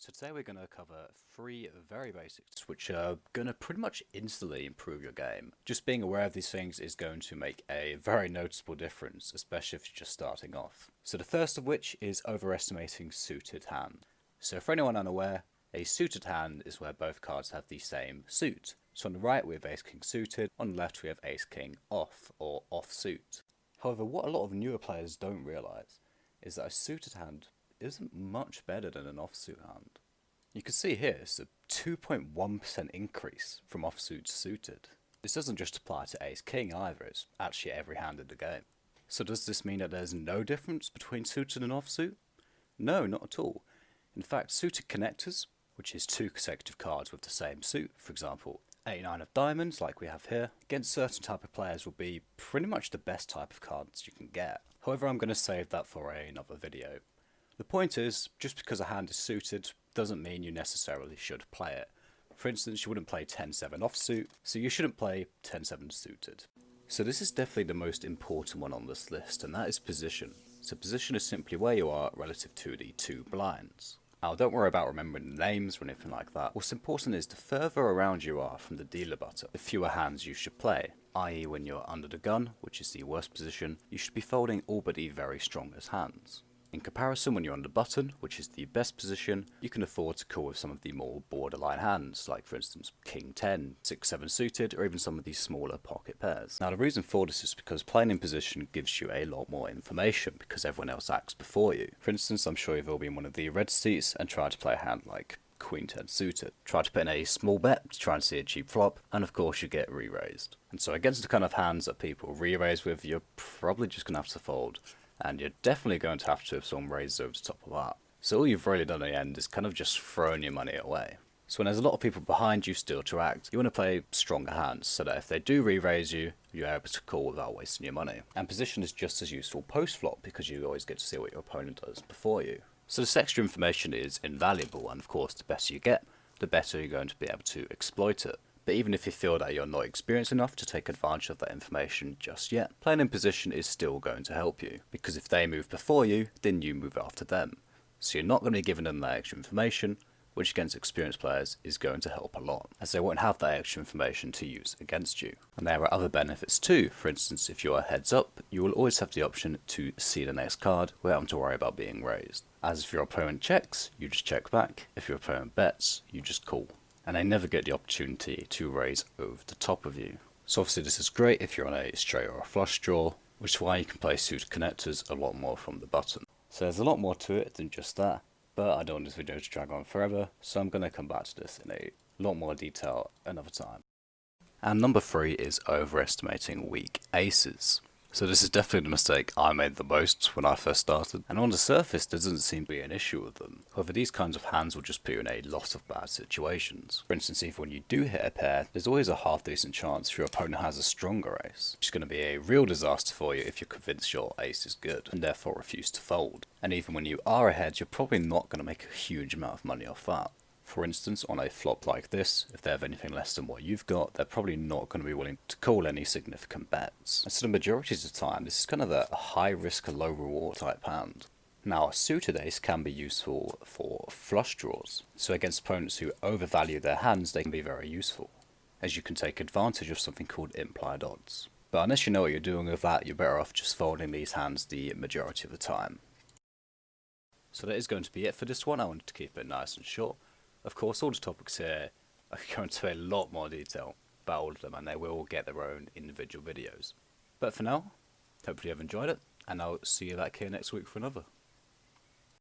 So today we're going to cover 3 very basics which are going to pretty much instantly improve your game. Just being aware of these things is going to make a very noticeable difference, especially if you're just starting off. So the first of which is overestimating suited hand. So for anyone unaware, a suited hand is where both cards have the same suit. So on the right we have ace king suited, on the left we have ace king off or off suit. However, what a lot of newer players don't realise is that a suited hand isn't much better than an offsuit hand. You can see here it's a 2.1% increase from offsuit to suited. This doesn't just apply to ace king either, it's actually every hand in the game. So does this mean that there's no difference between suited and offsuit? No, not at all. In fact, suited connectors, which is 2 consecutive cards with the same suit, for example 8-9 of diamonds like we have here, against certain type of players will be pretty much the best type of cards you can get. However, I'm going to save that for another video. The point is, just because a hand is suited doesn't mean you necessarily should play it. For instance, you wouldn't play 10-7 offsuit, so you shouldn't play 10-7 suited. So this is definitely the most important one on this list, and that is position. So position is simply where you are relative to the 2 blinds. Now don't worry about remembering the names or anything like that. What's important is the further around you are from the dealer button, the fewer hands you should play. I.e. when you're under the gun, which is the worst position, you should be folding all but the very strongest hands. In comparison, when you're on the button, which is the best position, you can afford to call with some of the more borderline hands, like for instance king 10, 6-7 suited, or even some of these smaller pocket pairs. Now the reason for this is because playing in position gives you a lot more information because everyone else acts before you. For instance, I'm sure you've all been one of the red seats and tried to play a hand like queen 10 suited. Try to put in a small bet to try and see a cheap flop, and of course you get re-raised. And so against the kind of hands that people re-raise with, you're probably just going to have to fold. And you're definitely going to have to if someone raises over the top of that. So all you've really done in the end is kind of just thrown your money away. So when there's a lot of people behind you still to act, you want to play stronger hands so that if they do re-raise you, you're able to call without wasting your money. And position is just as useful post-flop because you always get to see what your opponent does before you. So this extra information is invaluable, and of course the better you get, the better you're going to be able to exploit it. But even if you feel that you're not experienced enough to take advantage of that information just yet, playing in position is still going to help you, because if they move before you, then you move after them. So you're not going to be giving them that extra information, which against experienced players is going to help a lot, as they won't have that extra information to use against you. And there are other benefits too. For instance, if you are heads up, you will always have the option to see the next card without having to worry about being raised. As if your opponent checks, you just check back. If your opponent bets, you just call. And they never get the opportunity to raise over the top of you. So obviously this is great if you're on a straight or a flush draw, which is why you can play suited connectors a lot more from the button. So there's a lot more to it than just that, but I don't want this video to drag on forever, so I'm going to come back to this in a lot more detail another time. And number 3 is overestimating weak aces. So this is definitely the mistake I made the most when I first started, and on the surface there doesn't seem to be an issue with them. However, these kinds of hands will just put you in a lot of bad situations. For instance, even when you do hit a pair, there's always a half decent chance your opponent has a stronger ace, which is going to be a real disaster for you if you're convinced your ace is good, and therefore refuse to fold. And even when you are ahead, you're probably not going to make a huge amount of money off that. For instance, on a flop like this, if they have anything less than what you've got, they're probably not going to be willing to call any significant bets. And so the majority of the time, this is kind of a high risk, low reward type hand. Now, a suited ace can be useful for flush draws. So against opponents who overvalue their hands, they can be very useful, as you can take advantage of something called implied odds. But unless you know what you're doing with that, you're better off just folding these hands the majority of the time. So that is going to be it for this one. I wanted to keep it nice and short. Of course, all the topics here are going into a lot more detail about all of them, and they will get their own individual videos. But for now, hopefully you've enjoyed it, and I'll see you back here next week for another.